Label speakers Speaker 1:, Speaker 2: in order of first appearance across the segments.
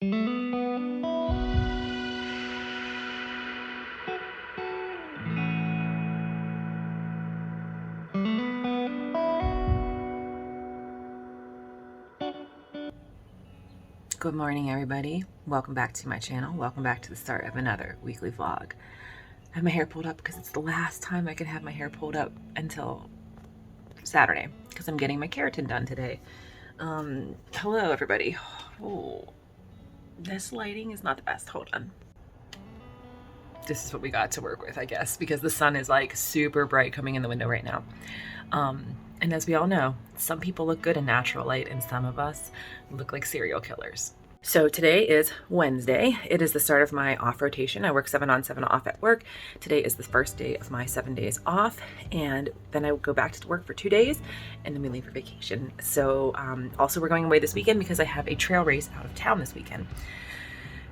Speaker 1: Good morning, everybody. Welcome back to my channel. Welcome back to the start of another weekly vlog. I have my hair pulled up because it's the last time I can have my hair pulled up until Saturday because I'm getting my keratin done today. Hello, everybody. Oh, this lighting is not the best. Hold on. This is what we got to work with, I guess, because the sun is like super bright coming in the window right now. And as we all know, some people look good in natural light and some of us look like serial killers. So today is Wednesday. It is the start of my off rotation. I work 7 on 7 off at work. Today is the first day of my 7 days off, and then I will go back to work for 2 days, and then we leave for vacation. So also we're going away this weekend because I have a trail race out of town this weekend.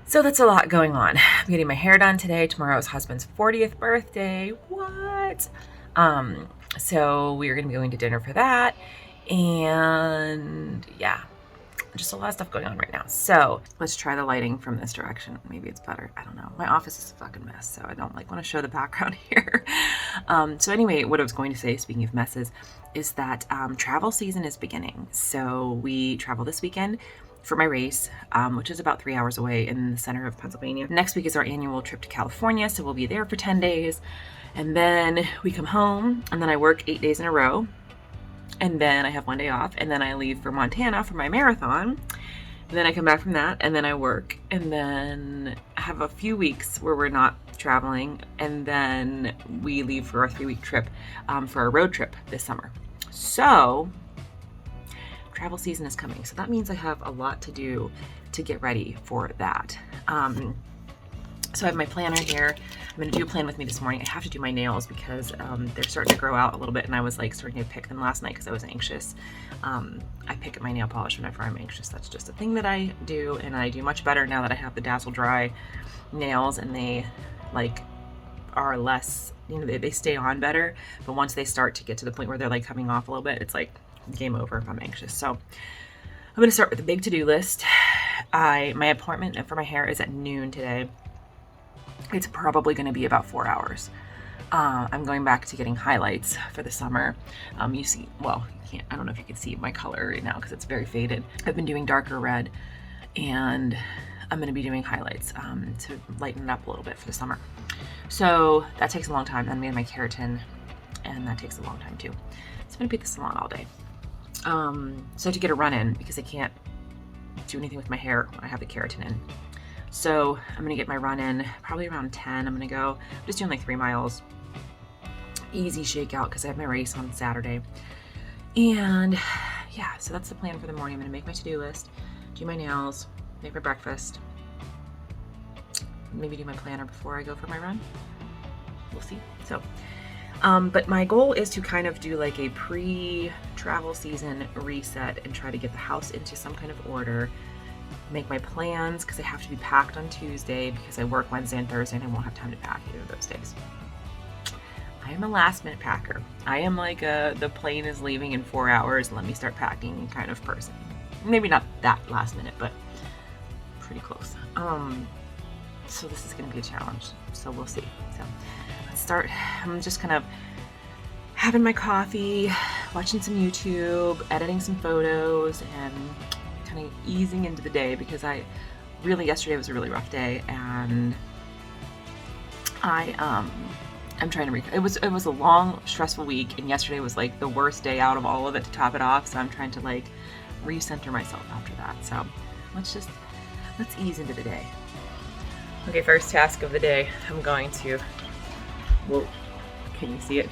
Speaker 1: So that's a lot going on. I'm getting my hair done today. Tomorrow is husband's 40th birthday. What? So we are going to be going to dinner for that. And yeah, just a lot of stuff going on right now. So let's try the lighting from this direction. Maybe it's better. I don't know. My office is a fucking mess, so I don't want to show the background here. So anyway, what I was going to say, speaking of messes, is that travel season is beginning. So we travel this weekend for my race, which is about 3 hours away in the center of Pennsylvania. Next week is our annual trip to California, so we'll be there for 10 days. And then we come home, and then I work 8 days in a row. And then I have 1 day off, and then I leave for Montana for my marathon. And then I come back from that, and then I work. And then I have a few weeks where we're not traveling, and then we leave for our 3-week trip for our road trip this summer. So travel season is coming. So that means I have a lot to do to get ready for that. So I have my planner here. I'm going to do a plan with me this morning. I have to do my nails because they're starting to grow out a little bit, and I was like starting to pick them last night because I was anxious. I pick at my nail polish whenever I'm anxious. That's just a thing that I do, and I do much better now that I have the Dazzle Dry nails, and they like are less, they stay on better. But once they start to get to the point where they're like coming off a little bit, it's like game over if I'm anxious. So I'm going to start with a big to-do list. My appointment for my hair is at noon today. It's probably going to be about 4 hours. I'm going back to getting highlights for the summer. You see, well, you can't, I don't know if you can see my color right now because it's very faded. I've been doing darker red, and I'm going to be doing highlights to lighten it up a little bit for the summer. So that takes a long time. Then we have my keratin, and that takes a long time too. So I'm going to be at the salon all day. So to get a run in, because I can't do anything with my hair when I have the keratin in. So I'm going to get my run in probably around 10. I'm going to go, I'm just doing like 3 miles. Easy shakeout because I have my race on Saturday. And yeah, so that's the plan for the morning. I'm going to make my to-do list, do my nails, make my breakfast, maybe do my planner before I go for my run. We'll see. So, but my goal is to kind of do like a pre-travel season reset and try to get the house into some kind of order. Make my plans because I have to be packed on Tuesday because I work Wednesday and Thursday and I won't have time to pack either of those days. I am a last minute packer. I am like the plane is leaving in 4 hours, let me start packing kind of person. Maybe not that last minute, but pretty close. So this is going to be a challenge. So we'll see. So let's start. I'm just kind of having my coffee, watching some YouTube, editing some photos, and kind of easing into the day because yesterday was a really rough day, and I'm trying to it was a long stressful week, and yesterday was like the worst day out of all of it to top it off, so I'm trying to like recenter myself after that. So let's ease into the day. Okay, first task of the day, I'm going to, whoa, can you see it?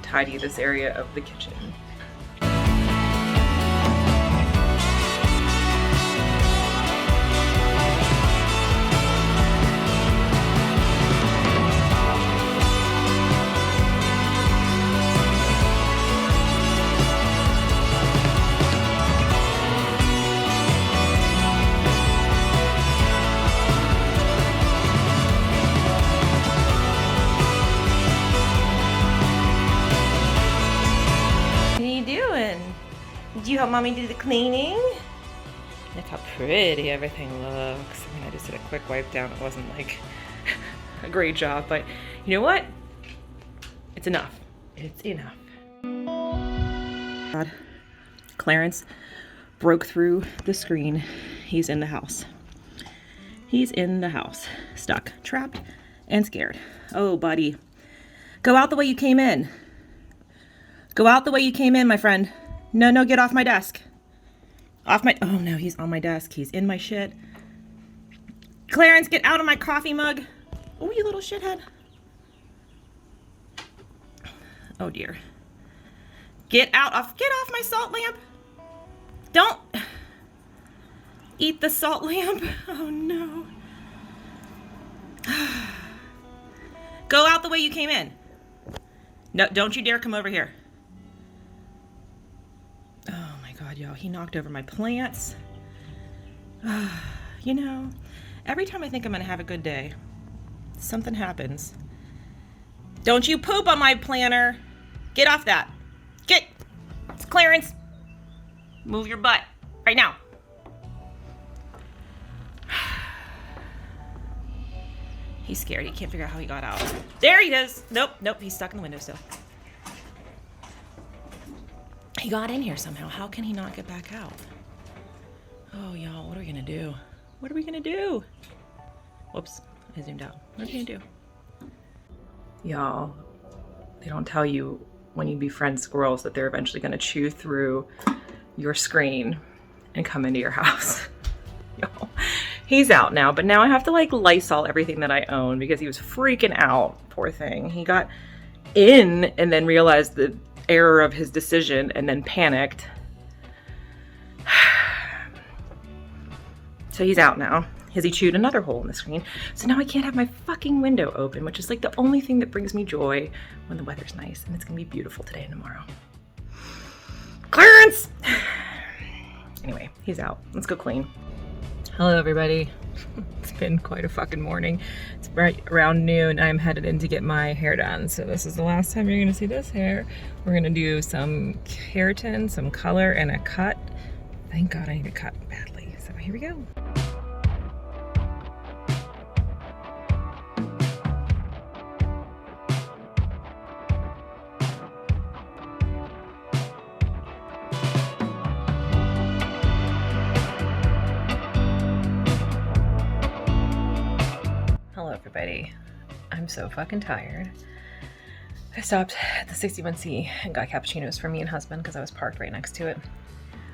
Speaker 1: Tidy this area of the kitchen. Did you help mommy do the cleaning? how pretty everything looks. I mean, I just did a quick wipe down. It wasn't like a great job, but you know what? It's enough. It's enough. God. Clarence broke through the screen. He's in the house. He's in the house, stuck, trapped, and scared. Oh, buddy. Go out the way you came in. Go out the way you came in, my friend. No, no, get off my desk. Off my, oh no, he's on my desk. He's in my shit. Clarence, get out of my coffee mug. Oh, you little shithead. Oh dear. Get off my salt lamp. Don't eat the salt lamp. Oh no. Go out the way you came in. No, don't you dare come over here. Oh my God, y'all, he knocked over my plants. You know, every time I think I'm gonna have a good day, something happens. Don't you poop on my planter. Get off that. It's Clarence. Move your butt right now. He's scared. He can't figure out how he got out. There he is. Nope, he's stuck in the window still. He got in here somehow. How can he not get back out? Oh, y'all, what are we gonna do? What are we gonna do? Whoops, I zoomed out. What are we gonna do? Y'all, they don't tell you when you befriend squirrels that they're eventually gonna chew through your screen and come into your house. Y'all, he's out now, but now I have to like Lysol everything that I own because he was freaking out, poor thing. He got in and then realized the error of his decision and then panicked. So he's out now. Has he chewed another hole in the screen? So now I can't have my fucking window open, which is like the only thing that brings me joy when the weather's nice, and it's gonna be beautiful today and tomorrow. Clarence! Anyway, he's out. Let's go clean. Hello, everybody. It's been quite a fucking morning. It's right around noon. I'm headed in to get my hair done. So this is the last time you're gonna see this hair. We're gonna do some keratin, some color, and a cut. Thank God I need a cut badly. So here we go. Everybody, I'm so fucking tired. I stopped at the 61C and got cappuccinos for me and husband because I was parked right next to it.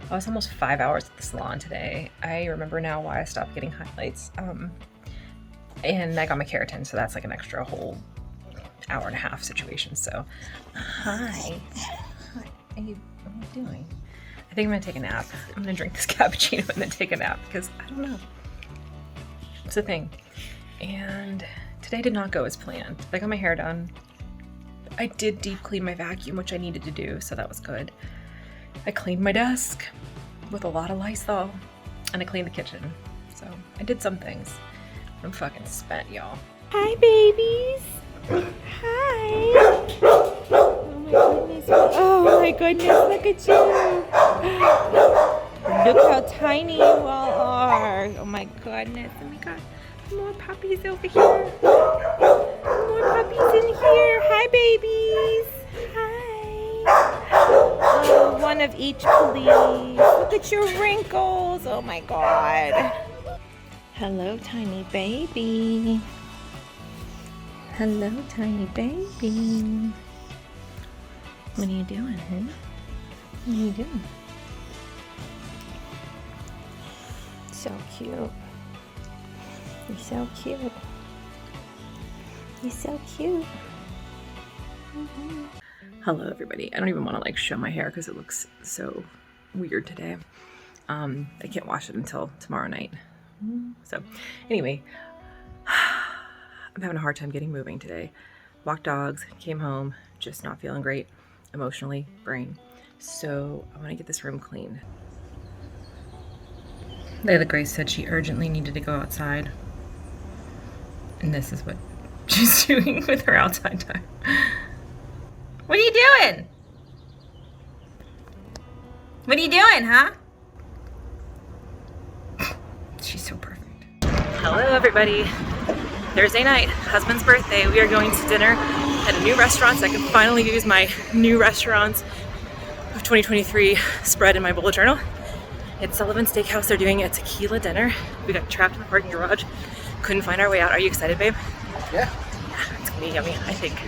Speaker 1: I was almost 5 hours at the salon today. I remember now why I stopped getting highlights. And I got my keratin, so that's like an extra whole hour and a half situation. So, hi. What are you doing? I think I'm gonna take a nap. I'm gonna drink this cappuccino and then take a nap because I don't know. It's a thing. And today did not go as planned. I got my hair done. I did deep clean my vacuum, which I needed to do, so that was good. I cleaned my desk with a lot of Lysol, and I cleaned the kitchen. So I did some things. I'm fucking spent, y'all. Hi, babies. Hi. Oh my goodness, look at you. Look how tiny you all are. Oh my goodness. Oh my God. More puppies over here. More puppies in here. Hi, babies. Hi. Oh, one of each, please. Look at your wrinkles. Oh, my God. Hello, tiny baby. Hello, tiny baby. What are you doing, huh? What are you doing? So cute. You're so cute. You're so cute. Mm-hmm. Hello, everybody. I don't even want to like show my hair because it looks so weird today. I can't wash it until tomorrow night. So anyway, I'm having a hard time getting moving today. Walked dogs, came home, just not feeling great emotionally, brain. So I want to get this room cleaned. Layla Grace said she urgently needed to go outside. And this is what she's doing with her outside time. What are you doing? What are you doing, huh? Hello everybody. Thursday night, husband's birthday. We are going to dinner at a new restaurant so I can finally use my new restaurants of 2023 spread in my bullet journal. It's Sullivan Steakhouse. They're doing a tequila dinner. We got trapped in the parking garage. Couldn't find our way out. Are you excited, babe?
Speaker 2: Yeah.
Speaker 1: It's gonna be yummy, I think.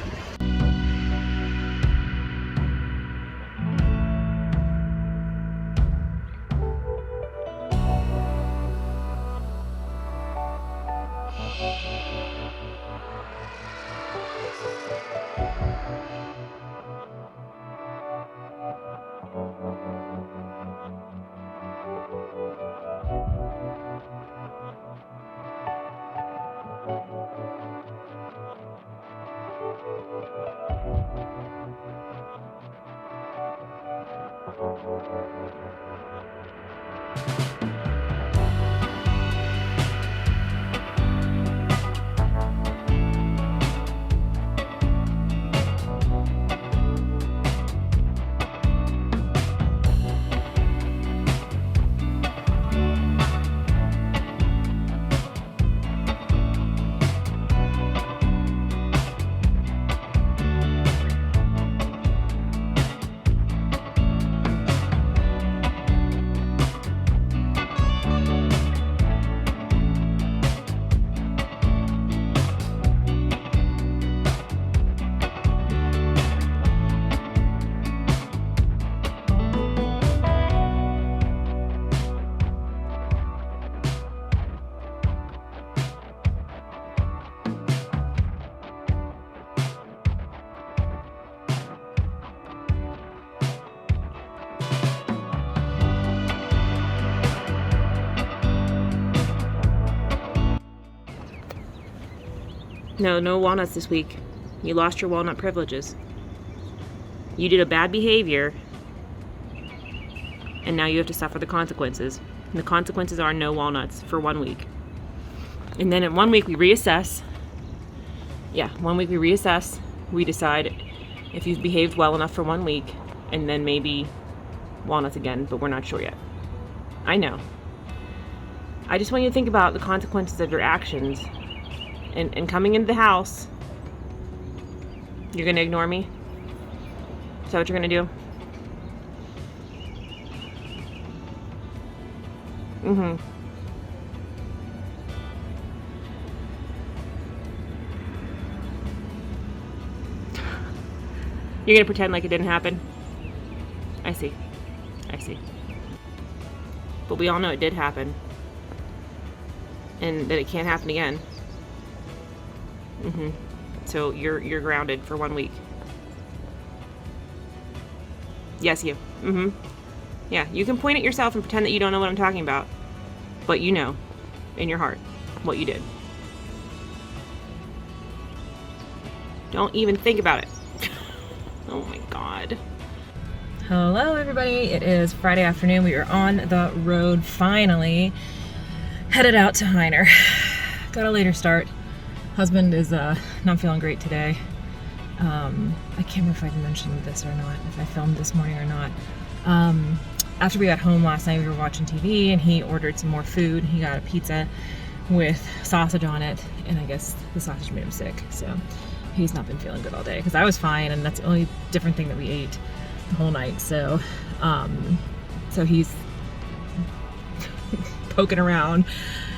Speaker 1: No walnuts this week. You lost your walnut privileges. You did a bad behavior, and now you have to suffer the consequences. And the consequences are no walnuts for 1 week. And then in 1 week we reassess. Yeah, 1 week we reassess. We decide if you've behaved well enough for 1 week, and then maybe walnuts again, but we're not sure yet. I know. I just want you to think about the consequences of your actions. And coming into the house, you're gonna ignore me? Is that what you're gonna do? Mm-hmm. You're gonna pretend like it didn't happen? I see. I see. But we all know it did happen. And that it can't happen again. Mm-hmm. So you're grounded for 1 week. Yes, you. Mm-hmm. Yeah, you can point at yourself and pretend that you don't know what I'm talking about. But you know, in your heart, what you did. Don't even think about it. Oh my God. Hello everybody, it is Friday afternoon. We are on the road finally. Headed out to Hyner. Got a later start. Husband is not feeling great today. I can't remember if I mentioned this or not, if I filmed this morning or not. After we got home last night, we were watching TV and he ordered some more food. He got a pizza with sausage on it, and I guess the sausage made him sick. So he's not been feeling good all day, because I was fine, and that's the only different thing that we ate the whole night. So, so he's poking around,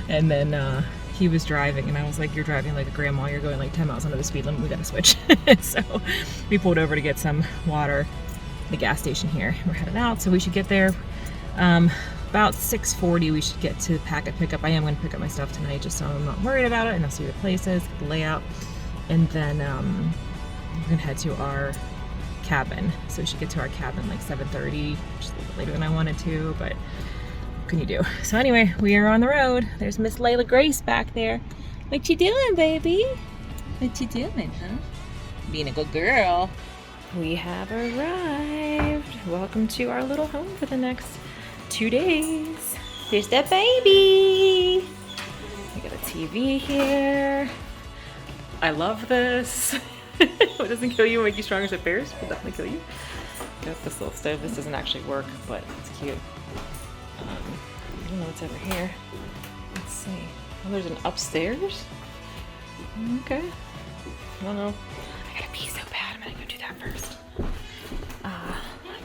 Speaker 1: and then he was driving, and I was like, you're driving like a grandma, you're going like 10 miles under the speed limit, we gotta switch. So we pulled over to get some water at the gas station here. We're headed out, so we should get there about 6:40. We should get to pack and pick up. I am going to pick up my stuff tonight just so I'm not worried about it, and I'll see the places, get the layout, and then we're gonna head to our cabin. So we should get to our cabin like 7:30, which is a little bit later than I wanted to, but what can you do? So anyway, we are on the road. There's Miss Layla Grace back there. What you doing, baby? What you doing, huh? Being a good girl. We have arrived. Welcome to our little home for the next 2 days. There's that baby. We got a TV here. I love this. What doesn't kill you will make you stronger as a bears. Will definitely kill you. Got this little stove. This doesn't actually work, but it's cute. I don't know what's over here. Let's see. Oh, there's an upstairs? Okay. I don't know. I gotta pee so bad. I'm gonna go do that first. I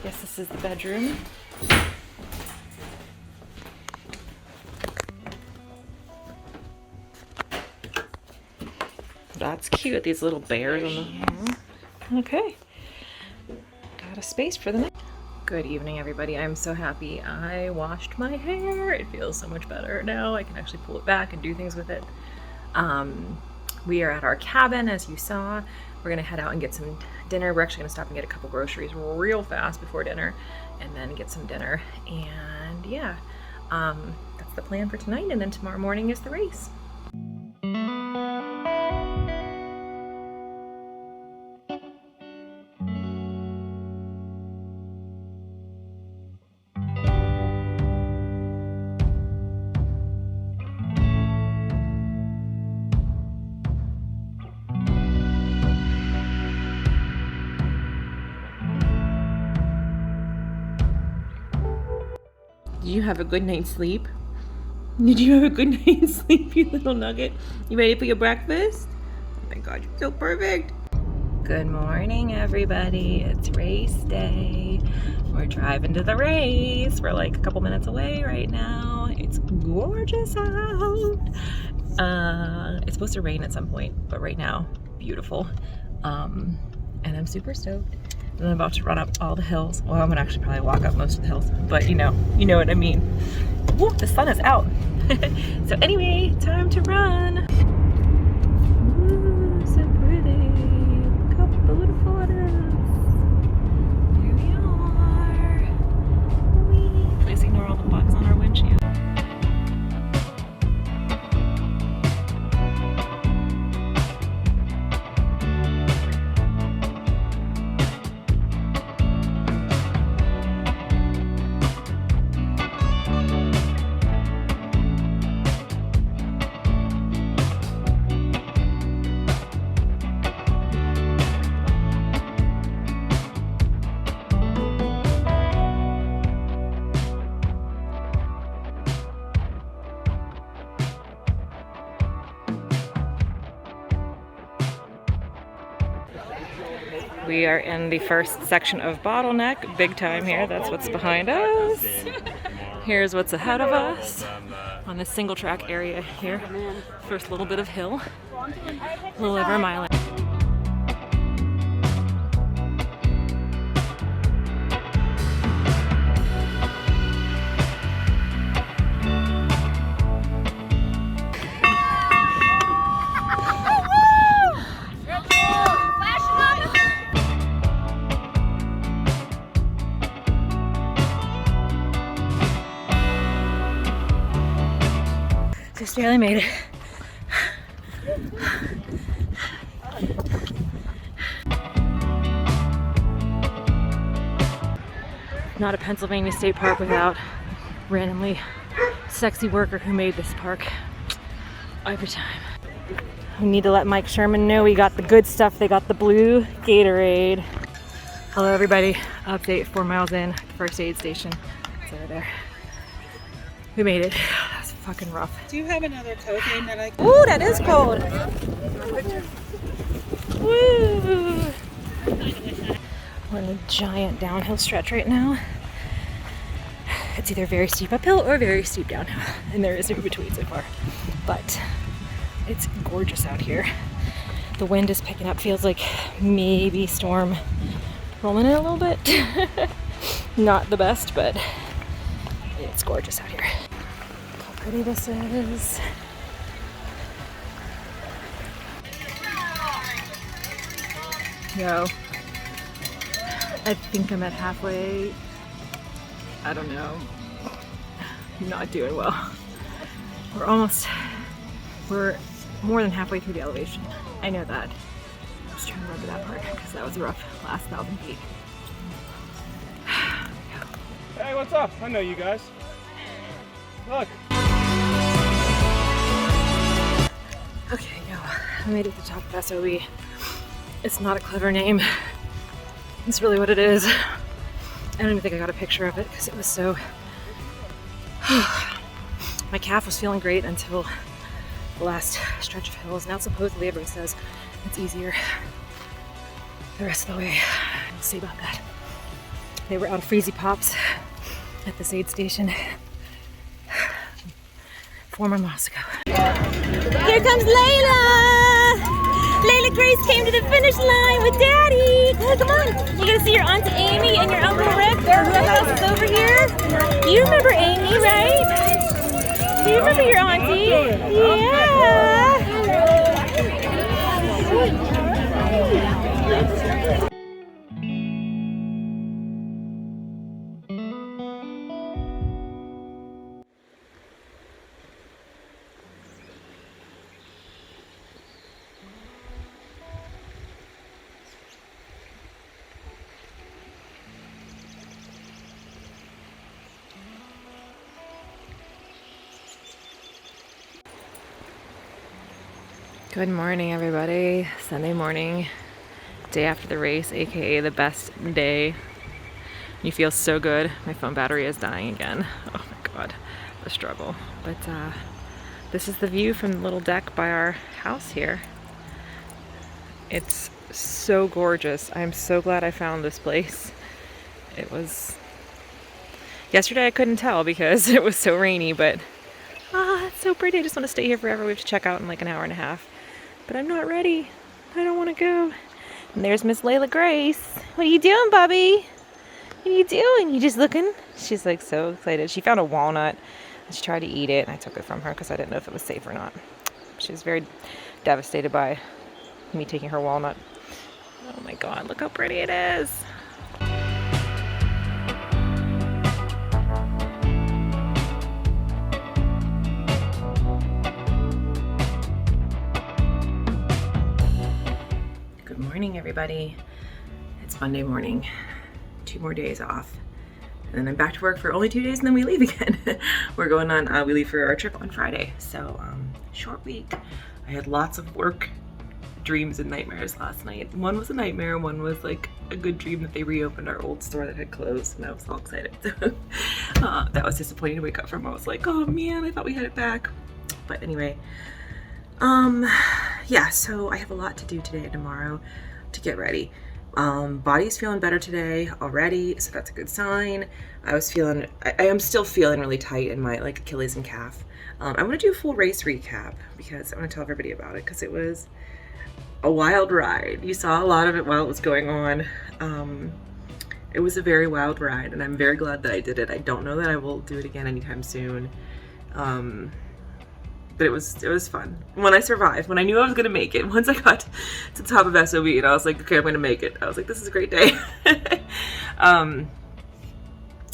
Speaker 1: guess this is the bedroom. That's cute. These little bears on the... Okay. Got a space for the night. Good evening, everybody. I'm so happy I washed my hair. It feels so much better now. I can actually pull it back and do things with it. We are at our cabin, as you saw. We're gonna head out and get some dinner. We're actually gonna stop and get a couple groceries real fast before dinner and then get some dinner. And yeah, that's the plan for tonight. And then tomorrow morning is the race. Did you have a good night's sleep? Did you have a good night's sleep, you little nugget? You ready for your breakfast? Oh my god, you're so perfect. Good morning, everybody. It's race day. We're driving to the race. We're like a couple minutes away right now. It's gorgeous out. It's supposed to rain at some point, but right now, beautiful. And I'm super stoked. And I'm about to run up all the hills. Well, I'm gonna actually probably walk up most of the hills, but you know what I mean. Woo, the sun is out. So anyway, time to run. Ooh, so pretty. Look how beautiful it is. Here we are. Whee. Please ignore all the bugs on our windshield. We are in the first section of Bottleneck, big time here. That's what's behind us. Here's what's ahead of us on this single track area here. First little bit of hill, a little over a mile. Just barely made it. Not a Pennsylvania state park without randomly sexy worker who made this park every time. We need to let Mike Sherman know we got the good stuff. They got the blue Gatorade. Hello everybody, update 4 miles in, first aid station. It's over there. We made it. That's fucking rough.
Speaker 2: Do you have another cocaine that I can...
Speaker 1: Ooh, that is cold. Woo! We're in a giant downhill stretch right now. It's either very steep uphill or very steep downhill, and there is no between so far. But it's gorgeous out here. The wind is picking up, feels like maybe storm rolling in a little bit. Not the best, but it's gorgeous out here. Look how pretty this is. Yo, I think I'm at halfway. I don't know. I'm not doing well. We're more than halfway through the elevation. I know that. I'm just trying to remember that part because that was a rough last 1,000 feet.
Speaker 3: Hey, what's up? I know you guys. Look.
Speaker 1: Okay, yo, I made it to the top of SOE. It's not a clever name. It's really what it is. I don't even think I got a picture of it because it was so... My calf was feeling great until the last stretch of hills. Now supposedly everyone says it's easier the rest of the way. We'll see about that. They were out of Freezy Pops at this aid station 4 more miles ago. Here comes Layla! Layla Grace came to the finish line with Daddy! Come on! You're gonna see your Aunt Amy and your Uncle Rick. Their house is over here. You remember Amy, right? Do you remember your auntie? Yeah! Good morning, everybody. Sunday morning, day after the race, aka the best day. You feel so good. My phone battery is dying again. Oh my god, the struggle. But this is the view from the little deck by our house here. It's so gorgeous. I'm so glad I found this place. It was... Yesterday I couldn't tell because it was so rainy, but it's so pretty. I just want to stay here forever. We have to check out in like an hour and a half. But I'm not ready. I don't want to go. And there's Miss Layla Grace. What are you doing, Bubby? What are you doing? You just looking? She's like so excited. She found a walnut and she tried to eat it, and I took it from her because I didn't know if it was safe or not. She was very devastated by me taking her walnut. Oh my god, look how pretty it is. Good morning, everybody. It's Monday morning. 2 more days off. And then I'm back to work for only 2 days and then we leave again. We're going on, we leave for our trip on Friday. So, short week. I had lots of work dreams and nightmares last night. One was a nightmare, one was like a good dream that they reopened our old store that had closed, and I was all excited. That was disappointing to wake up from. I was like, oh man, I thought we had it back. But anyway, yeah, so I have a lot to do today and tomorrow to get ready. Body's feeling better today already, so that's a good sign. I am still feeling really tight in my like Achilles and calf. I want to do a full race recap because I want to tell everybody about it because it was a wild ride. You saw a lot of it while it was going on. It was a very wild ride, and I'm very glad that I did it. I don't know that I will do it again anytime soon. But it was fun. When I survived, when I knew I was gonna make it, once I got to the top of SOB and I was like, okay, I'm gonna make it. I was like, this is a great day.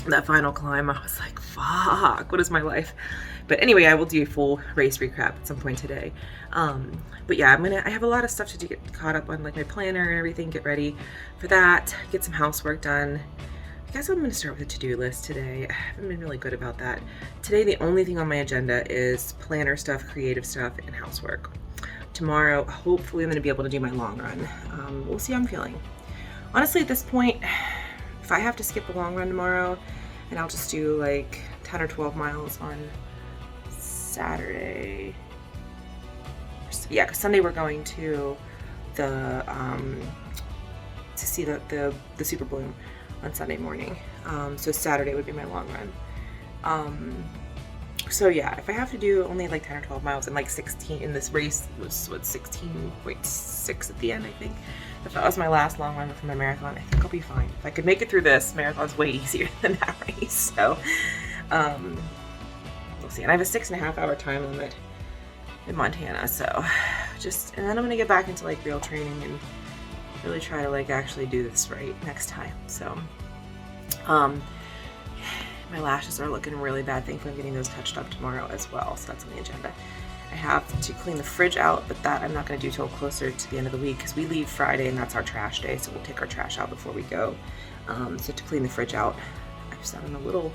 Speaker 1: That final climb, I was like, fuck, what is my life? But anyway, I will do a full race recap at some point today. But yeah, I have a lot of stuff to do, get caught up on, like my planner and everything, get ready for that, get some housework done. I guess I'm going to start with a to-do list today. I haven't been really good about that. Today, the only thing on my agenda is planner stuff, creative stuff, and housework. Tomorrow, hopefully I'm going to be able to do my long run. We'll see how I'm feeling. Honestly, at this point, if I have to skip a long run tomorrow, and I'll just do like 10 or 12 miles on Saturday. Yeah, because Sunday we're going to the to see the Super Bloom on Sunday morning. So Saturday would be my long run. So yeah, if I have to do only like 10 or 12 miles and like 16 in this race was what 16.6 at the end, I think. If that was my last long run for my marathon, I think I'll be fine. If I could make it through this, marathon's way easier than that race. So we'll see. And I have a 6.5 hour time limit in Montana. So and then I'm gonna get back into like real training and really try to like actually do this right next time. So my lashes are looking really bad. Thankfully I'm getting those touched up tomorrow as well, so that's on the agenda. I have to clean the fridge out, but that I'm not going to do till closer to the end of the week because we leave Friday and that's our trash day, so we'll take our trash out before we go. So to clean the fridge out, I've sounded a little,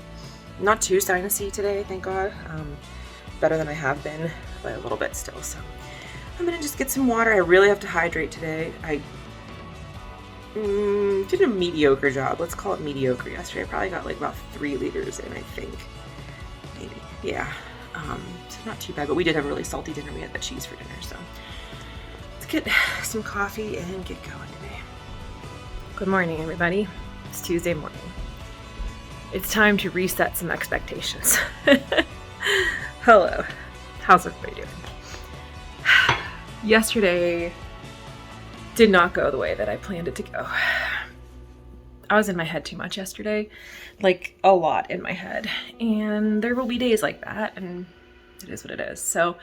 Speaker 1: not too sinusy today, thank God. Better than I have been, but a little bit still. So I'm going to just get some water. I really have to hydrate today. I did a mediocre job. Let's call it mediocre yesterday. I probably got like about 3 liters in, I think. Maybe. Yeah. So not too bad, but we did have a really salty dinner. We had the cheese for dinner, so let's get some coffee and get going today. Good morning, everybody. It's Tuesday morning. It's time to reset some expectations. Hello. How's everybody doing? Yesterday did not go the way that I planned it to go. I was in my head too much yesterday, like a lot in my head, and there will be days like that, and it is what it is. So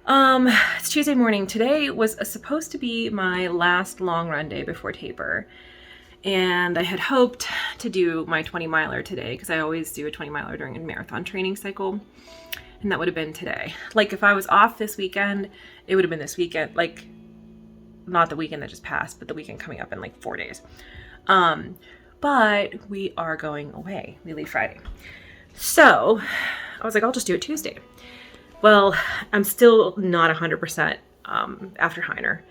Speaker 1: it's Tuesday morning. Today was supposed to be my last long run day before taper, and I had hoped to do my 20 miler today because I always do a 20 miler during a marathon training cycle, and that would have been today. Like if I was off this weekend, it would have been this weekend, like not the weekend that just passed, but the weekend coming up in like 4 days. But we are going away. We leave Friday. So I was like, I'll just do it Tuesday. Well, I'm still not 100% after Hyner.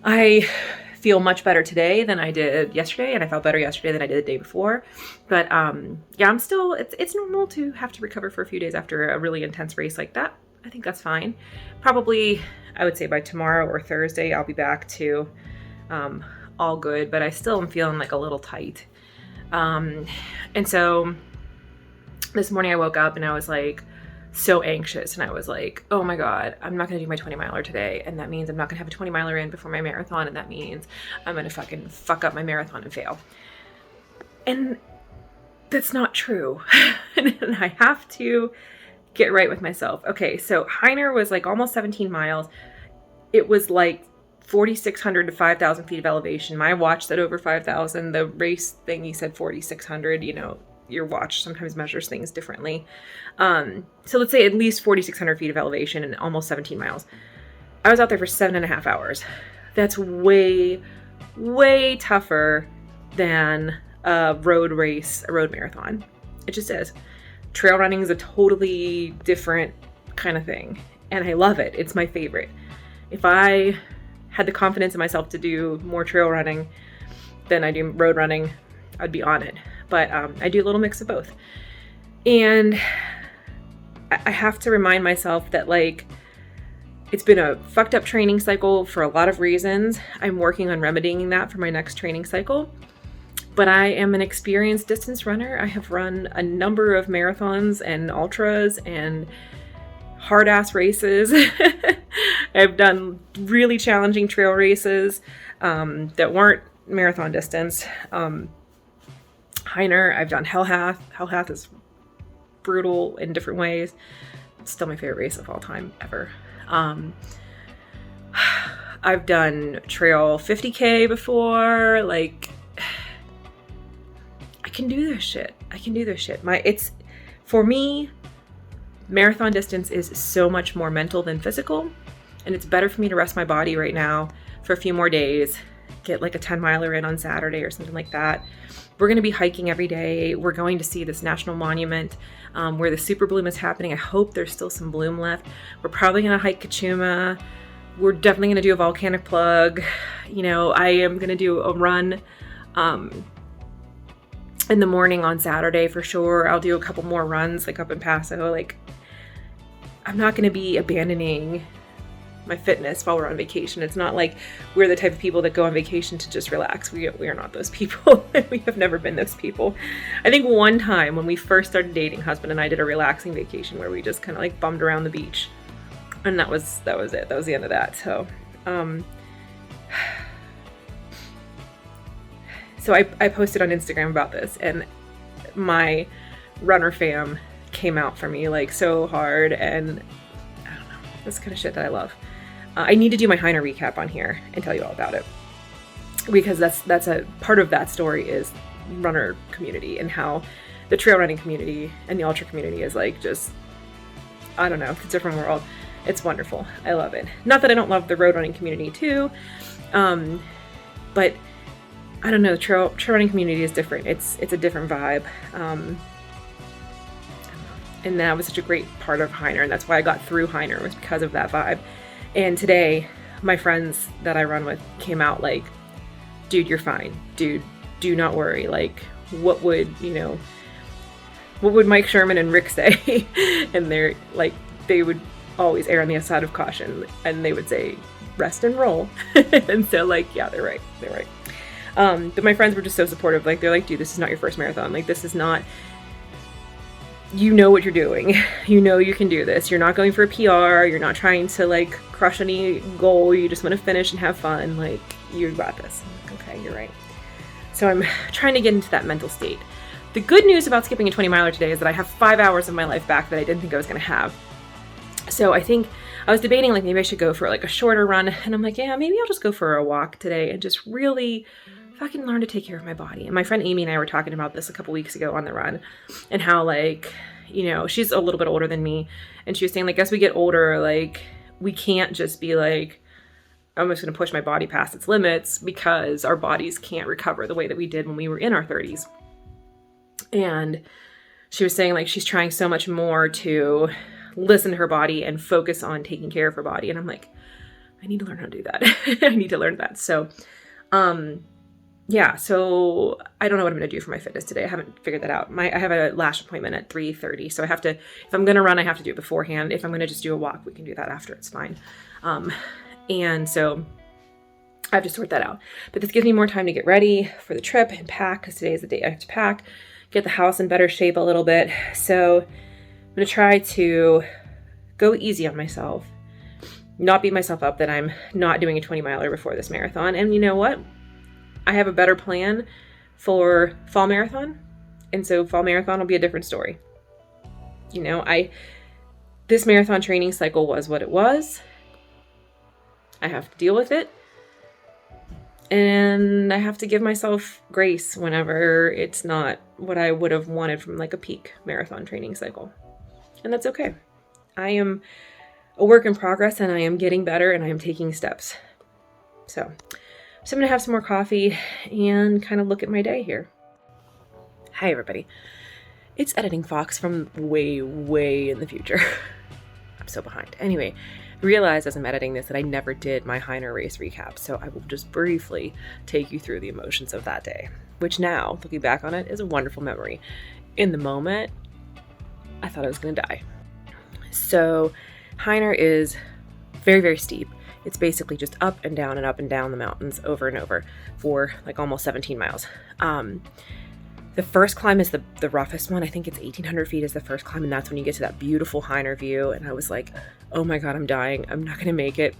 Speaker 1: I feel much better today than I did yesterday, and I felt better yesterday than I did the day before. But yeah, I'm still, it's normal to have to recover for a few days after a really intense race like that. I think that's fine. Probably, I would say by tomorrow or Thursday, I'll be back to all good, but I still am feeling like a little tight. And so this morning I woke up and I was like so anxious, and I was like, oh my God, I'm not going to do my 20 miler today. And that means I'm not going to have a 20 miler in before my marathon. And that means I'm going to fucking fuck up my marathon and fail. And that's not true. And I have to get right with myself. Okay. So Hyner was like almost 17 miles. It was like 4,600 to 5,000 feet of elevation. My watch said over 5,000. The race thingy said 4,600. You know, your watch sometimes measures things differently. So let's say at least 4,600 feet of elevation and almost 17 miles. I was out there for 7.5 hours. That's way, way tougher than a road race, a road marathon. It just is. Trail running is a totally different kind of thing, and I love it. It's my favorite. If I had the confidence in myself to do more trail running than I do road running, I'd be on it. But I do a little mix of both. And I have to remind myself that like, it's been a fucked up training cycle for a lot of reasons. I'm working on remedying that for my next training cycle. But I am an experienced distance runner. I have run a number of marathons and ultras and hard ass races. I've done really challenging trail races that weren't marathon distance. Hyner, I've done Hellhath. Hellhath is brutal in different ways. It's still my favorite race of all time ever. I've done trail 50K before. Like, I can do this shit. For me, marathon distance is so much more mental than physical, and it's better for me to rest my body right now for a few more days, get like a 10 miler in on Saturday or something like that. We're going to be hiking every day. We're going to see this national monument where the super bloom is happening. I hope there's still some bloom left. We're probably going to hike Kachuma. We're definitely going to do a volcanic plug. You know, I am going to do a run in the morning on Saturday for sure. I'll do a couple more runs like up in Paso. Like, I'm not going to be abandoning my fitness while we're on vacation. It's not like we're the type of people that go on vacation to just relax. We are not those people. We have never been those people. I think one time when we first started dating, husband and I did a relaxing vacation where we just kind of like bummed around the beach, and that was it. That was the end of that. So so I posted on Instagram about this, and my runner fam came out for me like so hard, and I don't know, that's kind of shit that I love. I need to do my Hyner recap on here and tell you all about it, because that's a part of that story is runner community and how the trail running community and the ultra community is like just, I don't know, it's a different world. It's wonderful. I love it. Not that I don't love the road running community too, but I don't know, the trail running community is different. It's a different vibe. And that was such a great part of Hyner, and that's why I got through Hyner, was because of that vibe. And today, my friends that I run with came out like, dude, you're fine. Dude, do not worry. Like, what would, what would Mike Sherman and Rick say? And they're like, they would always err on the side of caution, and they would say, rest and roll. And so like, yeah, they're right. But my friends were just so supportive. Like, they're like, dude, this is not your first marathon. Like, this is not, you know what you're doing. You know you can do this. You're not going for a PR. You're not trying to like crush any goal. You just want to finish and have fun. Like, you got this. I'm like, okay, you're right. So I'm trying to get into that mental state. The good news about skipping a 20 miler today is that I have 5 hours of my life back that I didn't think I was going to have. So I think I was debating like maybe I should go for like a shorter run, and I'm like, yeah, maybe I'll just go for a walk today and just really fucking learn to take care of my body. And my friend Amy and I were talking about this a couple weeks ago on the run, and how like, you know, she's a little bit older than me, and she was saying like as we get older, like we can't just be like, I'm just going to push my body past its limits, because our bodies can't recover the way that we did when we were in our 30s. And she was saying like she's trying so much more to listen to her body and focus on taking care of her body. And I'm like, I need to learn how to do that. I need to learn that. So, yeah, so I don't know what I'm going to do for my fitness today. I haven't figured that out. I have a lash appointment at 3:30. So I have to, if I'm going to run, I have to do it beforehand. If I'm going to just do a walk, we can do that after. It's fine. And so I have to sort that out. But this gives me more time to get ready for the trip and pack, because today is the day I have to pack, get the house in better shape a little bit. So I'm going to try to go easy on myself, not beat myself up that I'm not doing a 20 miler before this marathon. And you know what? I have a better plan for fall marathon. And so fall marathon will be a different story. You know, this marathon training cycle was what it was. I have to deal with it. And I have to give myself grace whenever it's not what I would have wanted from like a peak marathon training cycle. And that's okay. I am a work in progress, and I am getting better, and I am taking steps. So I'm going to have some more coffee and kind of look at my day here. Hi, everybody. It's Editing Fox from way, way in the future. I'm so behind. Anyway, I realized as I'm editing this that I never did my Hyner race recap, so I will just briefly take you through the emotions of that day, which now, looking back on it, is a wonderful memory. In the moment, I thought I was going to die. So Hyner is very, very steep. It's basically just up and down the mountains over and over for like almost 17 miles. The first climb is the roughest one. I think it's 1,800 feet is the first climb, and that's when you get to that beautiful Hyner view. And I was like, oh my God, I'm dying. I'm not going to make it.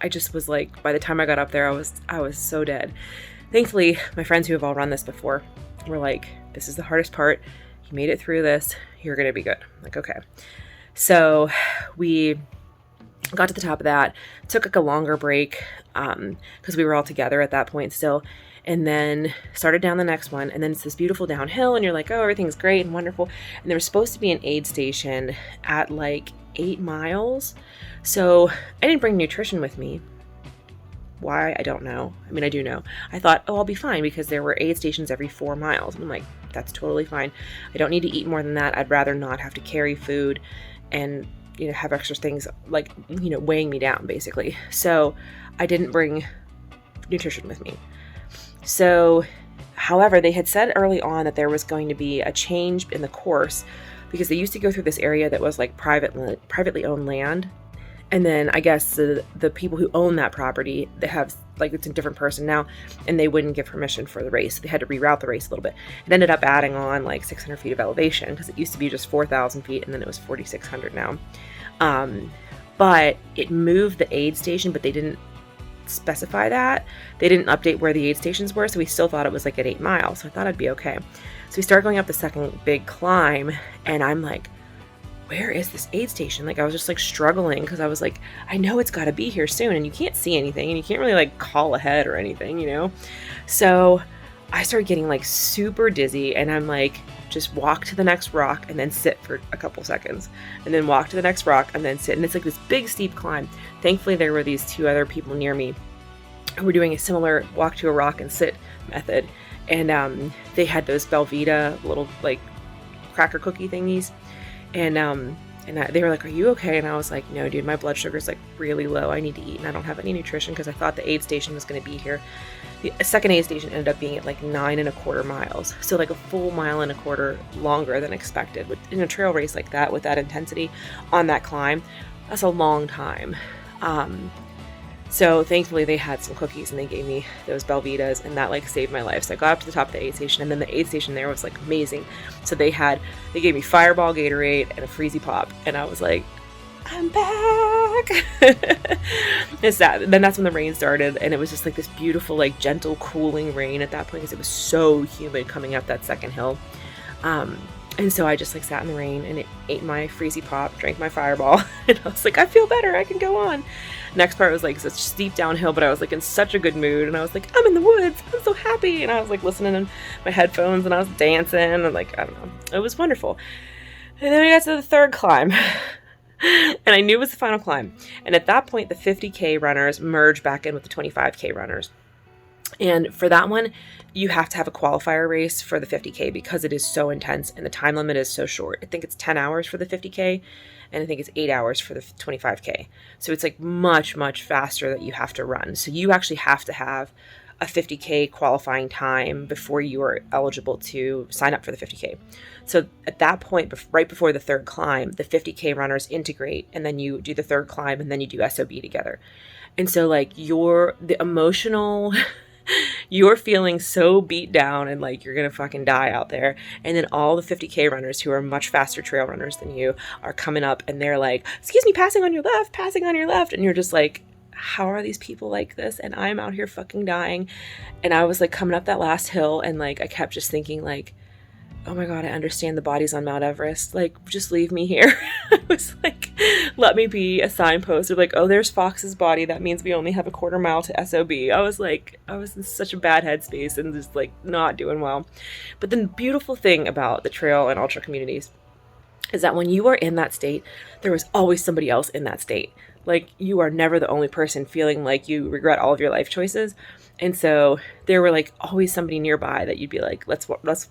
Speaker 1: I just was like, by the time I got up there, I was so dead. Thankfully, my friends who have all run this before were like, this is the hardest part. You made it through this. You're going to be good. I'm like, okay. So we got to the top of that, took like a longer break because we were all together at that point still, and then started down the next one. And then it's this beautiful downhill, and you're like, oh, everything's great and wonderful. And there was supposed to be an aid station at like 8 miles. So I didn't bring nutrition with me. Why? I don't know. I mean, I do know. I thought, oh, I'll be fine, because there were aid stations every 4 miles. I'm like, that's totally fine. I don't need to eat more than that. I'd rather not have to carry food and, you know, have extra things like, you know, weighing me down basically. So I didn't bring nutrition with me. So, however, they had said early on that there was going to be a change in the course, because they used to go through this area that was like privately owned land. And then I guess the people who own that property, they have like, it's a different person now, and they wouldn't give permission for the race. They had to reroute the race a little bit. It ended up adding on like 600 feet of elevation, because it used to be just 4,000 feet, and then it was 4,600 now. But it moved the aid station, but they didn't specify that. They didn't update where the aid stations were, so we still thought it was like at 8 miles. So I thought I'd be okay. So we start going up the second big climb, and I'm like, where is this aid station? Like, I was just like struggling, because I was like, I know it's got to be here soon, and you can't see anything, and you can't really like call ahead or anything, you know? So I started getting like super dizzy, and I'm like, just walk to the next rock and then sit for a couple seconds, and then walk to the next rock and then sit. And it's like this big steep climb. Thankfully, there were these 2 other people near me who were doing a similar walk to a rock and sit method. And they had those Belvita little like cracker cookie thingies. And And they were like, are you okay? And I was like, no, dude, my blood sugar's like really low. I need to eat and I don't have any nutrition, because I thought the aid station was going to be here. The second aid station ended up being at like 9.25 miles. So like a full 1.25 miles longer than expected. In a trail race like that, with that intensity on that climb, that's a long time. So thankfully they had some cookies and they gave me those Belvitas, and that like saved my life. So I got up to the top of the aid station, and then the aid station there was like amazing. So they gave me Fireball, Gatorade, and a Freezy Pop, and I was like, I'm back. It's that. Then that's when the rain started, and it was just like this beautiful, like gentle, cooling rain at that point, because it was so humid coming up that second hill. And so I just like sat in the rain and ate my Freezy Pop, drank my Fireball, and I was like, I feel better, I can go on. Next part was like such steep downhill, but I was like in such a good mood, and I was like, I'm in the woods, I'm so happy, and I was like listening in my headphones, and I was dancing, and like, I don't know, it was wonderful. And then we got to the third climb, and I knew it was the final climb, and at that point the 50K runners merged back in with the 25K runners. And for that one, you have to have a qualifier race for the 50K, because it is so intense and the time limit is so short. I think it's 10 hours for the 50K, and I think it's 8 hours for the 25K. So it's like much, much faster that you have to run. So you actually have to have a 50K qualifying time before you are eligible to sign up for the 50K. So at that point, right before the third climb, the 50K runners integrate, and then you do the third climb, and then you do SOB together. And so like the emotional... you're feeling so beat down and like you're gonna fucking die out there, and then all the 50K runners who are much faster trail runners than you are coming up, and they're like, excuse me, passing on your left, and you're just like, how are these people like this, and I'm out here fucking dying. And I was like coming up that last hill, and like I kept just thinking like, oh my God, I understand the body's on Mount Everest. Like, just leave me here. I was like, let me be a signpost. Or like, oh, there's Fox's body. That means we only have 1/4 mile to SOB. I was in such a bad headspace and just like not doing well. But the beautiful thing about the trail and ultra communities is that when you are in that state, there was always somebody else in that state. Like, you are never the only person feeling like you regret all of your life choices. And so there were like always somebody nearby that you'd be like, let's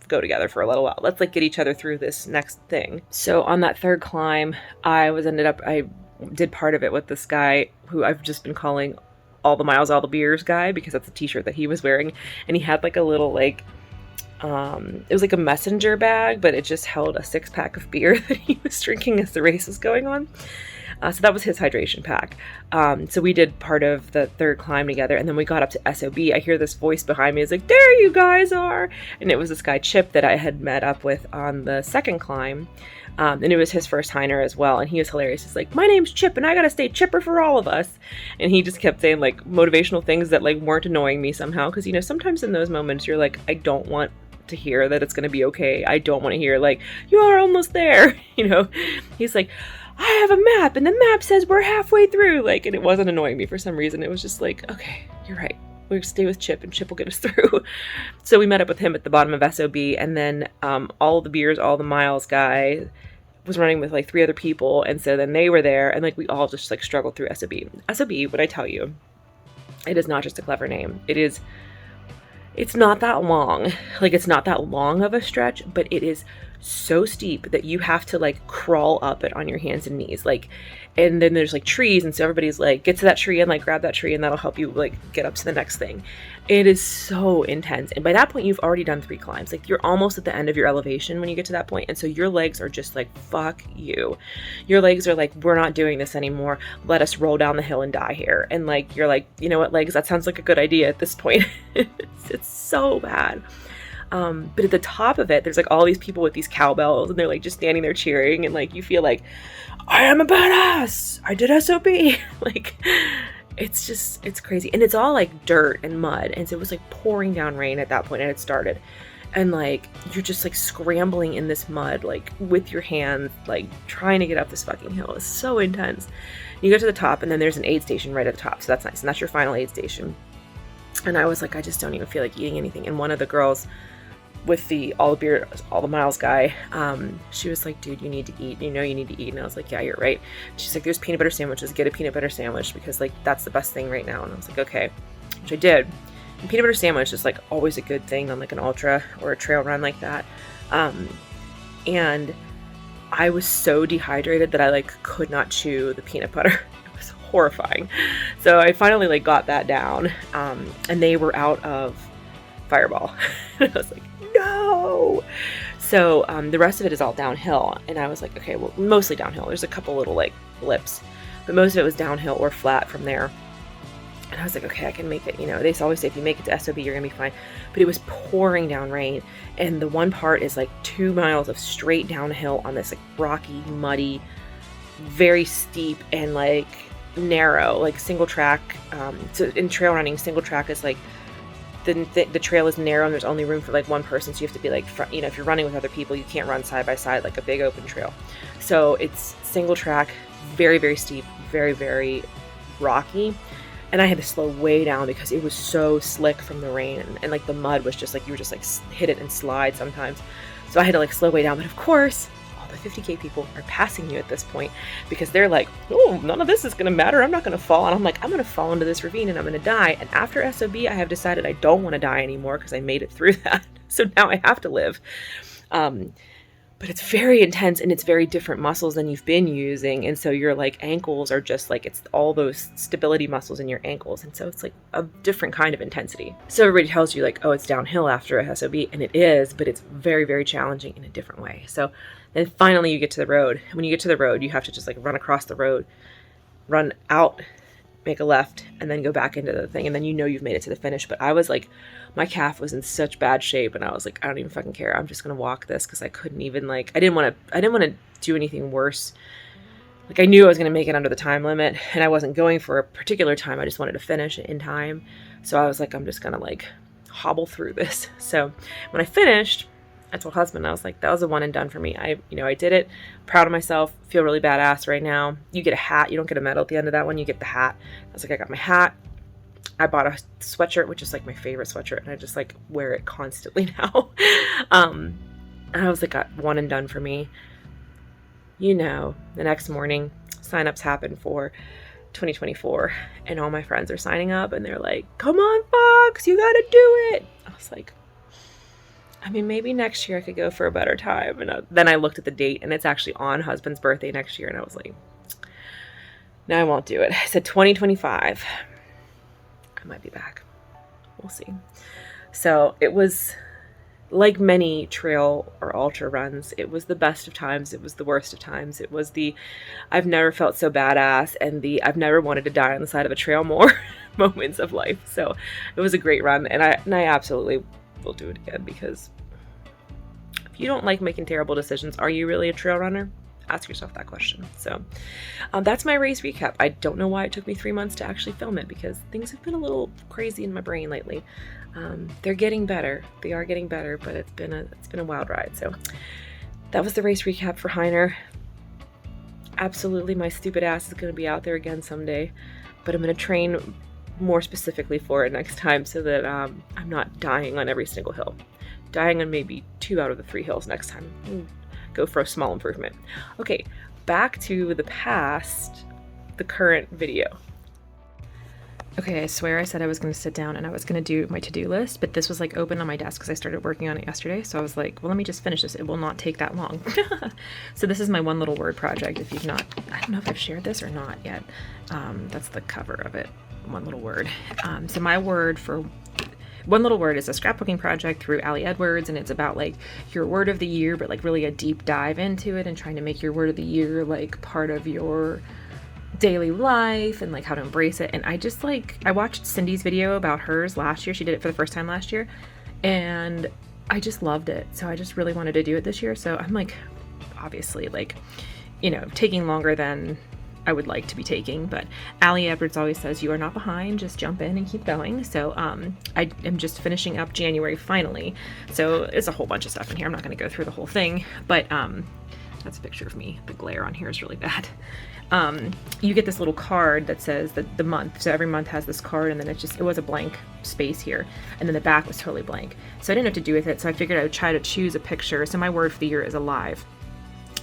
Speaker 1: go together for a little while. Let's like get each other through this next thing. So on that third climb, I did part of it with this guy who I've just been calling All the Miles, All the Beers guy, because that's the t-shirt that he was wearing. And he had like a little like, it was like a messenger bag, but it just held a 6-pack of beer that he was drinking as the race was going on. So that was his hydration pack. So we did part of the third climb together, and then we got up to SOB. I hear this voice behind me. It's like, there you guys are. And it was this guy, Chip, that I had met up with on the second climb. And it was his first Hyner as well. And he was hilarious. He's like, my name's Chip, and I got to stay chipper for all of us. And he just kept saying like motivational things that like weren't annoying me somehow. Because, you know, sometimes in those moments you're like, I don't want to hear that it's going to be okay. I don't want to hear like, you are almost there. You know, he's like, I have a map, and the map says we're halfway through. Like, and it wasn't annoying me for some reason. It was just like, okay, you're right. We'll stay with Chip, and Chip will get us through. So we met up with him at the bottom of SOB, and then All the Beers, All the Miles guy was running with like 3 other people, and so then they were there, and like we all just like struggled through SOB. SOB, what I tell you, it is not just a clever name. It's not that long. Like, it's not that long of a stretch, but it is so steep that you have to like crawl up it on your hands and knees. Like, and then there's like trees, and so everybody's like, get to that tree and like grab that tree, and that'll help you like get up to the next thing. It is so intense. And by that point, you've already done 3 climbs. Like, you're almost at the end of your elevation when you get to that point. And so your legs are just like, fuck you. Your legs are like, we're not doing this anymore. Let us roll down the hill and die here. And like, you're like, you know what, legs, that sounds like a good idea at this point. It's so bad. But at the top of it, there's like all these people with these cowbells, and they're like just standing there cheering, and like you feel like, I am a badass, I did SOB. Like, it's crazy. And it's all like dirt and mud, and so it was like pouring down rain at that point, and it started, and like you're just like scrambling in this mud, like with your hands, like trying to get up this fucking hill. It's so intense. You go to the top, and then there's an aid station right at the top, so that's nice, and that's your final aid station. And I was like, I just don't even feel like eating anything. And one of the girls with the All the Beer, All the Miles guy, she was like, dude, you need to eat. You know you need to eat. And I was like, yeah, you're right. She's like, there's peanut butter sandwiches. Get a peanut butter sandwich, because like that's the best thing right now. And I was like, okay, which I did. And peanut butter sandwich is like always a good thing on like an ultra or a trail run like that. And I was so dehydrated that I like could not chew the peanut butter. It was horrifying. So I finally like got that down, and they were out of Fireball. I was like, no. So the rest of it is all downhill, and I was like, okay, well, mostly downhill. There's a couple little like blips, but most of it was downhill or flat from there. And I was like, okay, I can make it. You know, they always say if you make it to SOB, you're gonna be fine. But it was pouring down rain, and the one part is like 2 miles of straight downhill on this like rocky, muddy, very steep and like narrow, like single track. So in trail running, single track is like the trail is narrow and there's only room for like one person, so you have to be like, you know, if you're running with other people, you can't run side by side like a big open trail. So it's single track, very, very steep, very, very rocky. And I had to slow way down because it was so slick from the rain, and like the mud was just like, you were just like hit it and slide sometimes. So I had to like slow way down. But of course, all the 50K people are passing you at this point because they're like, oh, none of this is going to matter. I'm not going to fall. And I'm like, I'm going to fall into this ravine and I'm going to die. And after SOB, I have decided I don't want to die anymore because I made it through that. So now I have to live. But it's very intense and it's very different muscles than you've been using. And so your like ankles are just like, it's all those stability muscles in your ankles. And so it's like a different kind of intensity. So everybody tells you like, oh, it's downhill after a SOB, and it is, but it's very, very challenging in a different way. So then finally you get to the road. When you get to the road, you have to just like run across the road, run out, make a left, and then go back into the thing. And then you know you've made it to the finish. But I was like, my calf was in such bad shape, and I was like, I don't even fucking care. I'm just gonna walk this because I couldn't even like, I didn't want to do anything worse. Like I knew I was gonna make it under the time limit, and I wasn't going for a particular time. I just wanted to finish in time. So I was like, I'm just gonna like hobble through this. So when I finished, I told husband, I was like, that was a one and done for me. I did it. Proud of myself. Feel really badass right now. You get a hat. You don't get a medal at the end of that one. You get the hat. I was like, I got my hat. I bought a sweatshirt, which is like my favorite sweatshirt, and I just like wear it constantly now. And I was like, got one and done for me. You know, the next morning, signups happen for 2024, and all my friends are signing up, and they're like, come on, Fox, you gotta do it. I was like, I mean, maybe next year I could go for a better time. And then I looked at the date, and it's actually on husband's birthday next year, and I was like, no, I won't do it. I said 2025. I might be back. We'll see. So it was like many trail or ultra runs. It was the best of times. It was the worst of times. It was the I've never felt so badass and the I've never wanted to die on the side of a trail more moments of life. So it was a great run, and I absolutely will do it again, because if you don't like making terrible decisions, are you really a trail runner? Ask yourself that question. So that's my race recap. I don't know why it took me 3 months to actually film it, because things have been a little crazy in my brain lately. They're getting better. They are getting better, but it's been a wild ride. So that was the race recap for Hyner. Absolutely, my stupid ass is going to be out there again someday, but I'm going to train more specifically for it next time, so that I'm not dying on every single hill. Dying on maybe 2 out of the 3 hills next time. Go for a small improvement. Okay, back to the past, the current video. Okay, I swear I said I was going to sit down and I was going to do my to-do list, but this was like open on my desk because I started working on it yesterday. So I was like, well, let me just finish this. It will not take that long. So this is my one little word project. If you've not, I don't know if I've shared this or not yet. That's the cover of it. One little word. So my word for one little word is a scrapbooking project through Allie Edwards, and it's about like your word of the year, but like really a deep dive into it and trying to make your word of the year like part of your daily life and like how to embrace it. And I just like, I watched Cindy's video about hers last year. She did it for the first time last year, and I just loved it. So I just really wanted to do it this year. So I'm like, obviously like, you know, taking longer than I would like to be taking, but Allie Edwards always says you are not behind, just jump in and keep going. So I am just finishing up January finally. So it's a whole bunch of stuff in here. I'm not going to go through the whole thing, but that's a picture of me. The glare on here is really bad. You get this little card that says the month. So every month has this card, and then it was a blank space here, and then the back was totally blank. So I didn't know what to do with it. So I figured I would try to choose a picture. So my word for the year is alive,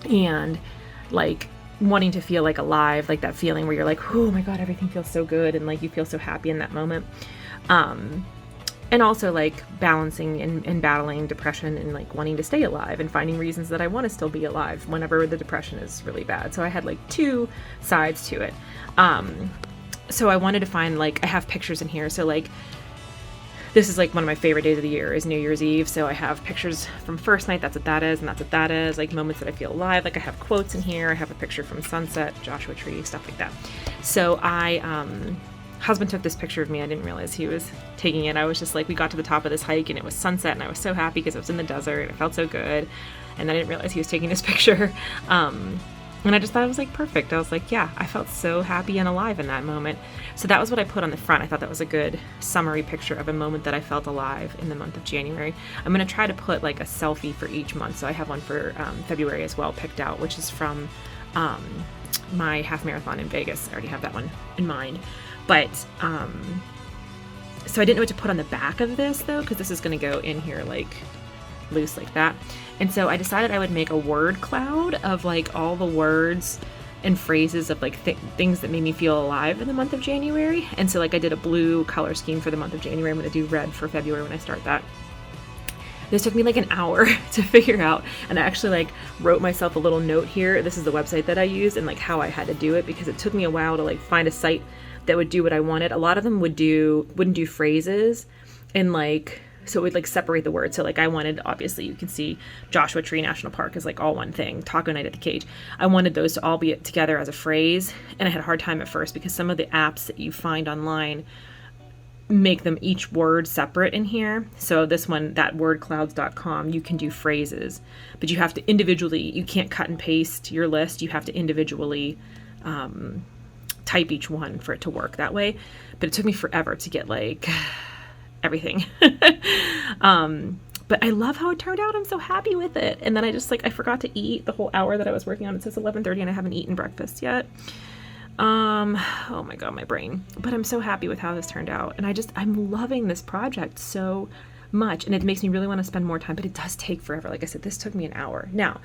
Speaker 1: and like wanting to feel like alive, like that feeling where you're like, oh my God, everything feels so good. And like, you feel so happy in that moment. and also like balancing and battling depression and like wanting to stay alive and finding reasons that I want to still be alive whenever the depression is really bad. So I had like two sides to it. So I wanted to find, like, I have pictures in here. So like, this is like one of my favorite days of the year is New Year's Eve. So I have pictures from first night, that's what that is, and that's what that is, like moments that I feel alive. Like I have quotes in here. I have a picture from sunset, Joshua Tree, stuff like that. So husband took this picture of me. I didn't realize he was taking it. I was just like, we got to the top of this hike and it was sunset and I was so happy because it was in the desert. It felt so good. And I didn't realize he was taking this picture. And I just thought it was like perfect. I was like, yeah, I felt so happy and alive in that moment. So that was what I put on the front. I thought that was a good summary picture of a moment that I felt alive in the month of January. I'm going to try to put like a selfie for each month. So I have one for February as well picked out, which is from my half marathon in Vegas. I already have that one in mind. But so I didn't know what to put on the back of this though, because this is going to go in here like loose like that. And so I decided I would make a word cloud of like all the words and phrases of like things that made me feel alive in the month of January. And so like I did a blue color scheme for the month of January. I'm going to do red for February when I start that. This took me like an hour to figure out, and I actually like wrote myself a little note here. This is the website that I used and like how I had to do it, because it took me a while to like find a site that would do what I wanted. A lot of them wouldn't do phrases, and like, so it would like separate the words. So like I wanted, obviously you can see Joshua Tree National Park is like all one thing, taco night at the cage. I wanted those to all be together as a phrase, and I had a hard time at first because some of the apps that you find online make them each word separate in here. So this one, that wordclouds.com, you can do phrases, but you have to individually, you can't cut and paste your list. You have to individually type each one for it to work that way. But it took me forever to get like everything. But I love how it turned out. I'm so happy with it. And then I just like, I forgot to eat the whole hour that I was working on. It says 11:30 and I haven't eaten breakfast yet. Oh my God, my brain. But I'm so happy with how this turned out. And I'm loving this project so much. And it makes me really want to spend more time, but it does take forever. Like I said, this took me an hour. Now,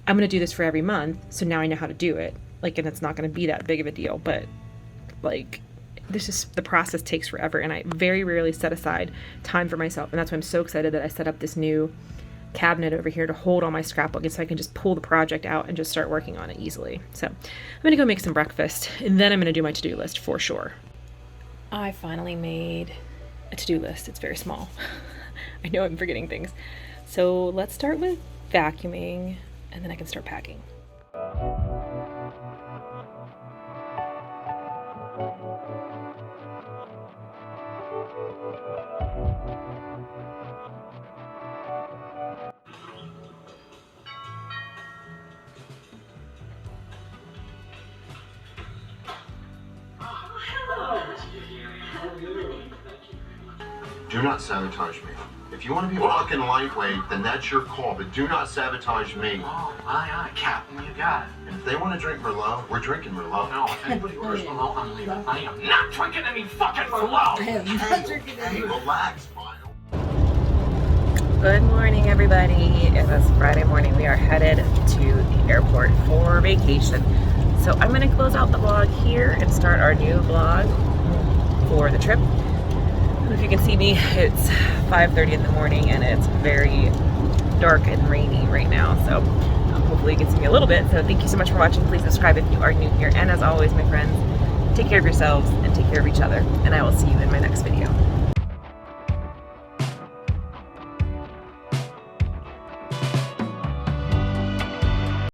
Speaker 1: I'm going to do this for every month. So now I know how to do it. Like, and it's not going to be that big of a deal, but like, the process takes forever. And I very rarely set aside time for myself. And that's why I'm so excited that I set up this new cabinet over here to hold all my scrapbooking, so I can just pull the project out and just start working on it easily. So I'm gonna go make some breakfast, and then I'm gonna do my to-do list for sure. I finally made a to-do list. It's very small. I know I'm forgetting things. So let's start with vacuuming, and then I can start packing.
Speaker 4: Do not sabotage me. If you want to be fucking lightweight, then that's your call, but do not sabotage me.
Speaker 5: Oh, aye, Captain, you got it.
Speaker 4: And if they want to drink Merlot, we're drinking Merlot.
Speaker 5: No, if anybody orders Merlot, I'm leaving. I am not drinking any fucking Merlot!
Speaker 4: Hey, relax, Miles.
Speaker 1: Good morning, everybody. It is Friday morning. We are headed to the airport for vacation. So I'm going to close out the vlog here and start our new vlog for the trip. If you can see me, it's 5:30 in the morning and it's very dark and rainy right now. So hopefully you can see me a little bit. So thank you so much for watching. Please subscribe if you are new here. And as always, my friends, take care of yourselves and take care of each other. And I will see you in my next video.